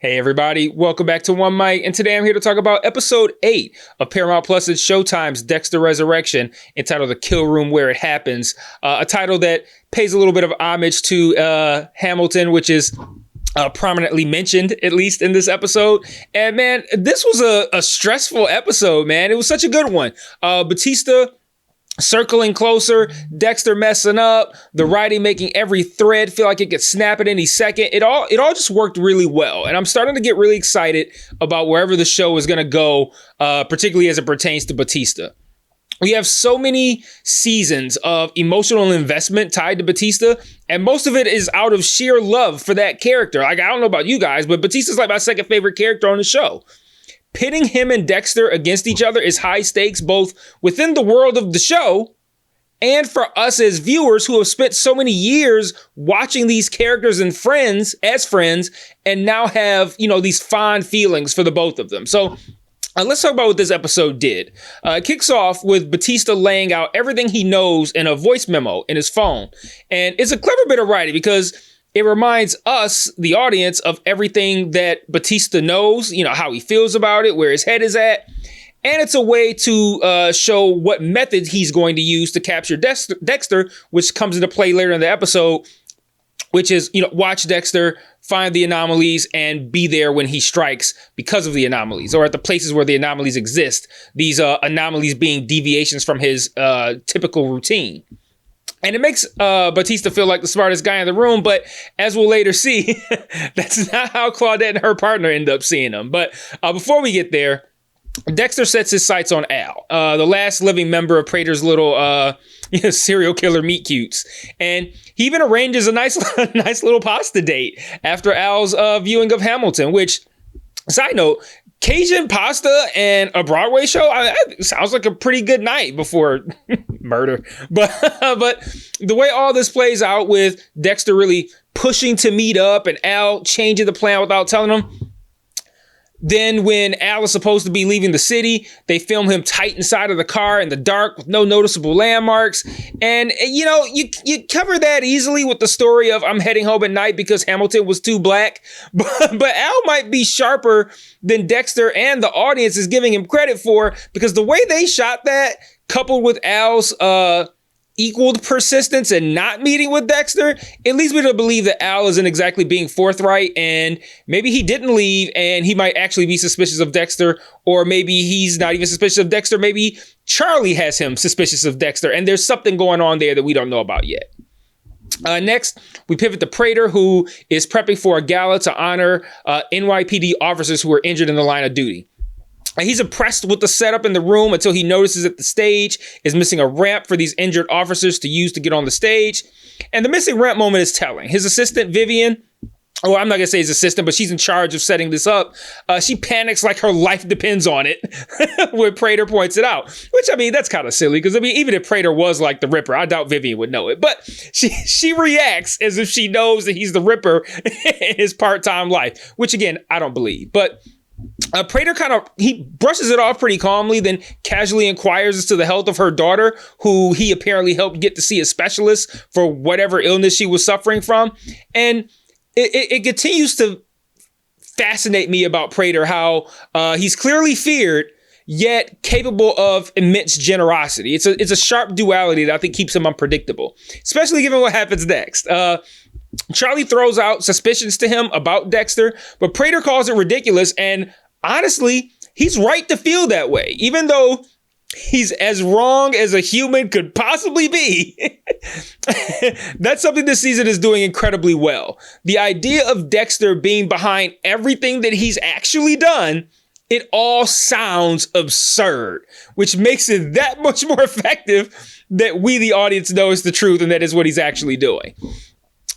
Hey everybody, welcome back to One Mic, and today I'm here to talk about episode 8 of Paramount Plus's Showtime's Dexter Resurrection, entitled The Kill Room Where It Happens, a title that pays a little bit of homage to Hamilton, which is prominently mentioned, at least in this episode. And man, this was a stressful episode, man. It was such a good one. Batista circling closer, Dexter messing up, the writing making every thread feel like it could snap at any second. It all just worked really well. And I'm starting to get really excited about wherever the show is going to go, particularly as it pertains to Batista. We have so many seasons of emotional investment tied to Batista, and most of it is out of sheer love for that character. Like, I don't know about you guys, but Batista's like my second favorite character on the show. Pitting him and Dexter against each other is high stakes, both within the world of the show and for us as viewers who have spent so many years watching these characters and friends and now have, these fond feelings for the both of them. So let's talk about what this episode did. It kicks off with Batista laying out everything he knows in a voice memo in his phone. And it's a clever bit of writing because it reminds us, the audience, of everything that Batista knows, how he feels about it, where his head is at. And it's a way to show what methods he's going to use to capture Dexter, which comes into play later in the episode, which is, watch Dexter, find the anomalies, and be there when he strikes because of the anomalies, or at the places where the anomalies exist. These anomalies being deviations from his typical routine. And it makes Batista feel like the smartest guy in the room, but as we'll later see, that's not how Claudette and her partner end up seeing him. But before we get there, Dexter sets his sights on Al, the last living member of Prater's little serial killer meet cutes. And he even arranges a nice little pasta date after Al's viewing of Hamilton, which, side note, Cajun pasta and a Broadway show, sounds like a pretty good night before murder. But the way all this plays out with Dexter really pushing to meet up and Al changing the plan without telling him. Then when Al is supposed to be leaving the city, they film him tight inside of the car in the dark with no noticeable landmarks. And, you cover that easily with the story of I'm heading home at night because Hamilton was too black. But Al might be sharper than Dexter and the audience is giving him credit for, because the way they shot that, coupled with Al's equaled persistence and not meeting with Dexter, it leads me to believe that Al isn't exactly being forthright, and maybe he didn't leave and he might actually be suspicious of Dexter, or maybe he's not even suspicious of Dexter. Maybe Charlie has him suspicious of Dexter, and there's something going on there that we don't know about yet. Next, we pivot to Prater, who is prepping for a gala to honor NYPD officers who were injured in the line of duty. He's impressed with the setup in the room until he notices that the stage is missing a ramp for these injured officers to use to get on the stage. And the missing ramp moment is telling. His assistant, Vivian, or I'm not going to say his assistant, but she's in charge of setting this up. She panics like her life depends on it when Prater points it out. Which, that's kind of silly because, even if Prater was like the Ripper, I doubt Vivian would know it. But she reacts as if she knows that he's the Ripper in his part-time life, which, again, I don't believe. But Prater he brushes it off pretty calmly, then casually inquires as to the health of her daughter, who he apparently helped get to see a specialist for whatever illness she was suffering from. And it continues to fascinate me about Prater, how he's clearly feared, yet capable of immense generosity. It's a sharp duality that I think keeps him unpredictable, especially given what happens next. Charlie throws out suspicions to him about Dexter, but Prater calls it ridiculous, and honestly, he's right to feel that way, even though he's as wrong as a human could possibly be. That's something this season is doing incredibly well. The idea of Dexter being behind everything that he's actually done, it all sounds absurd, which makes it that much more effective that we, the audience, know is the truth and that is what he's actually doing.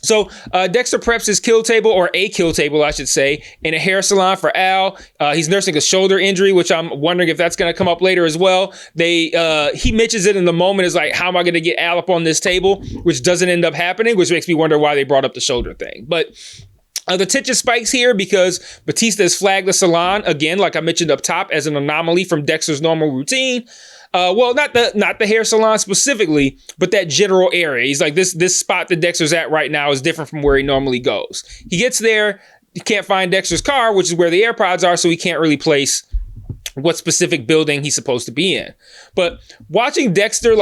So Dexter preps his kill table, or a kill table, I should say, in a hair salon for Al. He's nursing a shoulder injury, which I'm wondering if that's going to come up later as well. He mentions it in the moment, is like, how am I going to get Al up on this table? Which doesn't end up happening, which makes me wonder why they brought up the shoulder thing. But the tension spikes here because Batista has flagged the salon, again, like I mentioned up top, as an anomaly from Dexter's normal routine. Well, not the hair salon specifically, but that general area. He's like, this spot that Dexter's at right now is different from where he normally goes. He gets there. he can't find Dexter's car, which is where the AirPods are, so he can't really place what specific building he's supposed to be in. But watching Dexter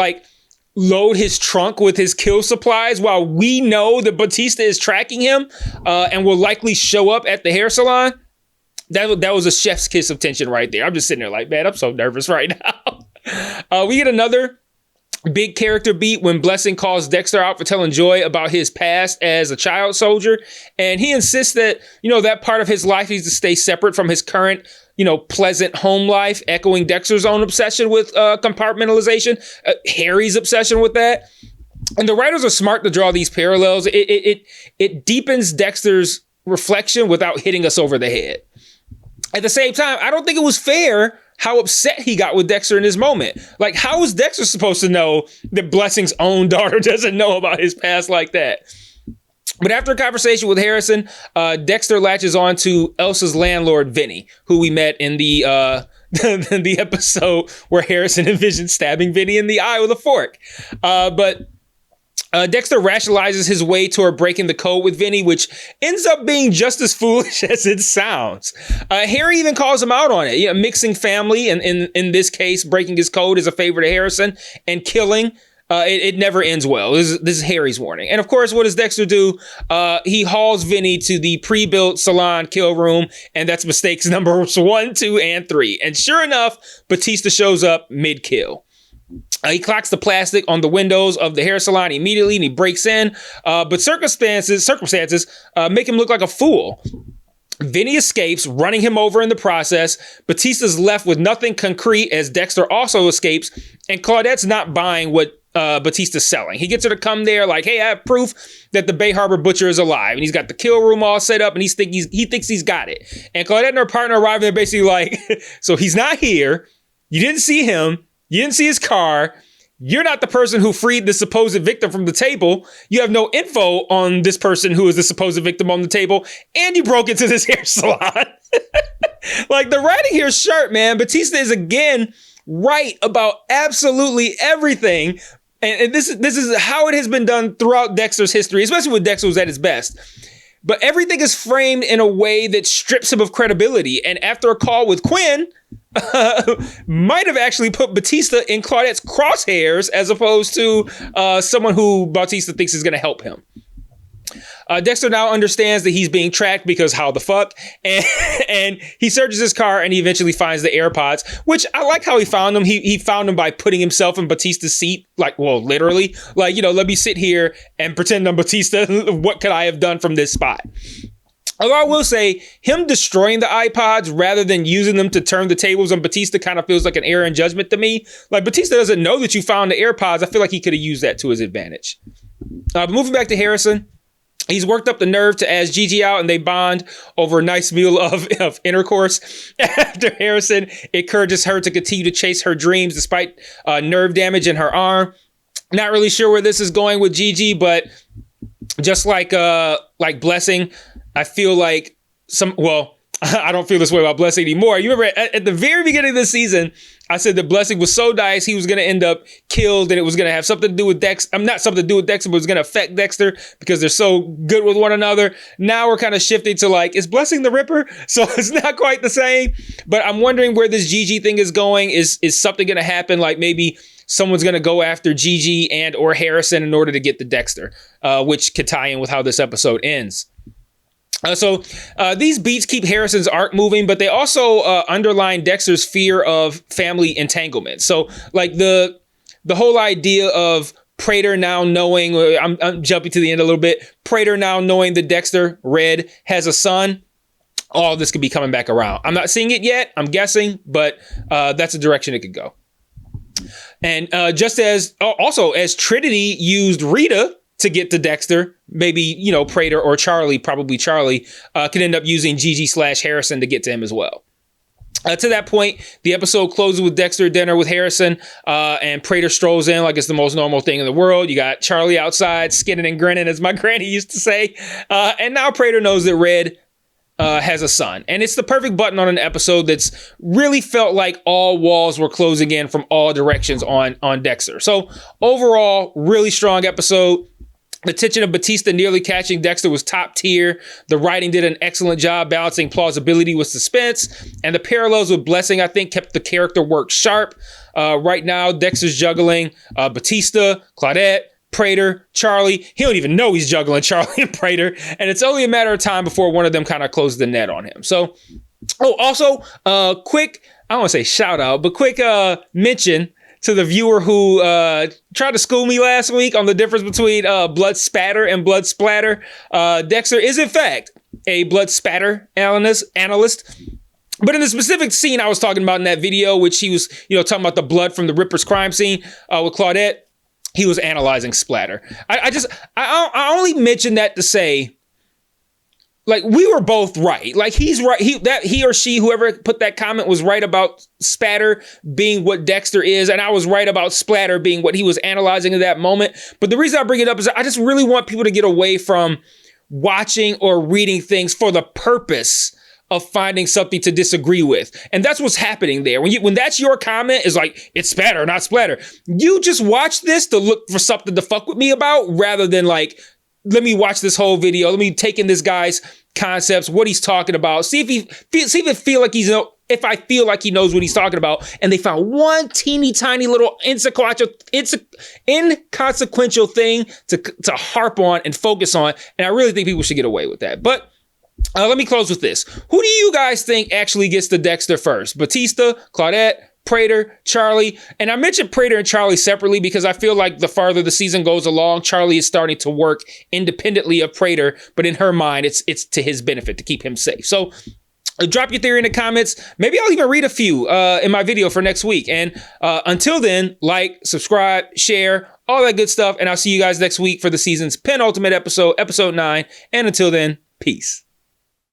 load his trunk with his kill supplies while we know that Batista is tracking him and will likely show up at the hair salon, that was a chef's kiss of tension right there. I'm just sitting there like, man, I'm so nervous right now. We get another big character beat when Blessing calls Dexter out for telling Joy about his past as a child soldier. And he insists that, that part of his life needs to stay separate from his current, pleasant home life, echoing Dexter's own obsession with compartmentalization, Harry's obsession with that. And the writers are smart to draw these parallels. It deepens Dexter's reflection without hitting us over the head. At the same time, I don't think it was fair how upset he got with Dexter in this moment. Like, how is Dexter supposed to know that Blessing's own daughter doesn't know about his past like that? But after a conversation with Harrison, Dexter latches on to Elsa's landlord, Vinny, who we met in the episode where Harrison envisioned stabbing Vinny in the eye with a fork. But Dexter rationalizes his way toward breaking the code with Vinny, which ends up being just as foolish as it sounds. Harry even calls him out on it. Mixing family, and in this case, breaking his code is a favor to Harrison, and killing, it never ends well. This is Harry's warning. And of course, what does Dexter do? He hauls Vinny to the pre-built salon kill room, and that's mistakes numbers 1, 2, and 3. And sure enough, Batista shows up mid-kill. He clocks the plastic on the windows of the hair salon immediately, and he breaks in. But circumstances make him look like a fool. Vinny escapes, running him over in the process. Batista's left with nothing concrete as Dexter also escapes, and Claudette's not buying what Batista's selling. He gets her to come there like, hey, I have proof that the Bay Harbor Butcher is alive. And he's got the kill room all set up, and he thinks he's got it. And Claudette and her partner arrive, and they're basically like, so he's not here. You didn't see him. You didn't see his car. You're not the person who freed the supposed victim from the table. You have no info on this person who is the supposed victim on the table. And you broke into this hair salon. Like, the writing here is sharp, man. Batista is again right about absolutely everything. And this is how it has been done throughout Dexter's history, especially when Dexter was at his best. But everything is framed in a way that strips him of credibility. And after a call with Quinn, might have actually put Batista in Claudette's crosshairs as opposed to someone who Batista thinks is going to help him. Dexter now understands that he's being tracked because how the fuck? And he searches his car and he eventually finds the AirPods, which I like how he found them. He found them by putting himself in Batista's seat, literally. Let me sit here and pretend I'm Batista. What could I have done from this spot? Although I will say, him destroying the iPods rather than using them to turn the tables on Batista kind of feels like an error in judgment to me. Like, Batista doesn't know that you found the AirPods. I feel like he could have used that to his advantage. But moving back to Harrison, he's worked up the nerve to ask Gigi out, and they bond over a nice meal of intercourse. After Harrison encourages her to continue to chase her dreams despite nerve damage in her arm. Not really sure where this is going with Gigi, but just like Blessing, I feel like I don't feel this way about Blessing anymore. You remember at the very beginning of this season, I said that Blessing was so diced he was going to end up killed, and it was going to have something to do with Dexter. Not something to do with Dexter, but it was going to affect Dexter because they're so good with one another. Now we're kind of shifting to is Blessing the Ripper? So it's not quite the same, but I'm wondering where this Gigi thing is going. Is something going to happen? Like, maybe someone's going to go after Gigi and or Harrison in order to get the Dexter, which could tie in with how this episode ends. So these beats keep Harrison's arc moving, but they also underline Dexter's fear of family entanglement. So the whole idea of Prater now knowing, I'm jumping to the end a little bit, Prater now knowing that Dexter, Red, has a son, all this could be coming back around. I'm not seeing it yet, I'm guessing, but that's a direction it could go. And just as Trinity used Rita to get to Dexter, maybe, Prater or Charlie, probably Charlie, could end up using Gigi / Harrison to get to him as well. To that point, the episode closes with Dexter at dinner with Harrison, and Prater strolls in like it's the most normal thing in the world. You got Charlie outside, skinning and grinning, as my granny used to say. And now Prater knows that Red has a son. And it's the perfect button on an episode that's really felt like all walls were closing in from all directions on Dexter. So overall, really strong episode. The tension of Batista nearly catching Dexter was top tier. The writing did an excellent job balancing plausibility with suspense. And the parallels with Blessing, I think, kept the character work sharp. Right now, Dexter's juggling Batista, Claudette, Prater, Charlie. He don't even know he's juggling Charlie and Prater. And it's only a matter of time before one of them kind of closes the net on him. So, also, quick, I don't want to say shout out, but quick mention to the viewer who tried to school me last week on the difference between blood spatter and blood splatter. Dexter is, in fact, a blood spatter analyst. But in the specific scene I was talking about in that video, which he was, talking about the blood from the Ripper's crime scene with Claudette, he was analyzing splatter. I only mentioned that to say, like, we were both right. Like, he's right. He or she, whoever put that comment, was right about spatter being what Dexter is. And I was right about splatter being what he was analyzing in that moment. But the reason I bring it up is I just really want people to get away from watching or reading things for the purpose of finding something to disagree with. And that's what's happening there. When that's your comment, is like, it's spatter, not splatter. You just watch this to look for something to fuck with me about, rather than like, let me watch this whole video. Let me take in this guy's concepts, what he's talking about. See if I feel like he knows what he's talking about. And they found one teeny tiny little inconsequential thing to harp on and focus on. And I really think people should get away with that. But let me close with this. Who do you guys think actually gets the Dexter first? Batista, Claudette, Prater, Charlie? And I mentioned Prater and Charlie separately because I feel like the farther the season goes along, Charlie is starting to work independently of Prater, but in her mind, it's to his benefit to keep him safe. So drop your theory in the comments. Maybe I'll even read a few in my video for next week. And until then, like, subscribe, share, all that good stuff. And I'll see you guys next week for the season's penultimate episode, episode 9. And until then, peace.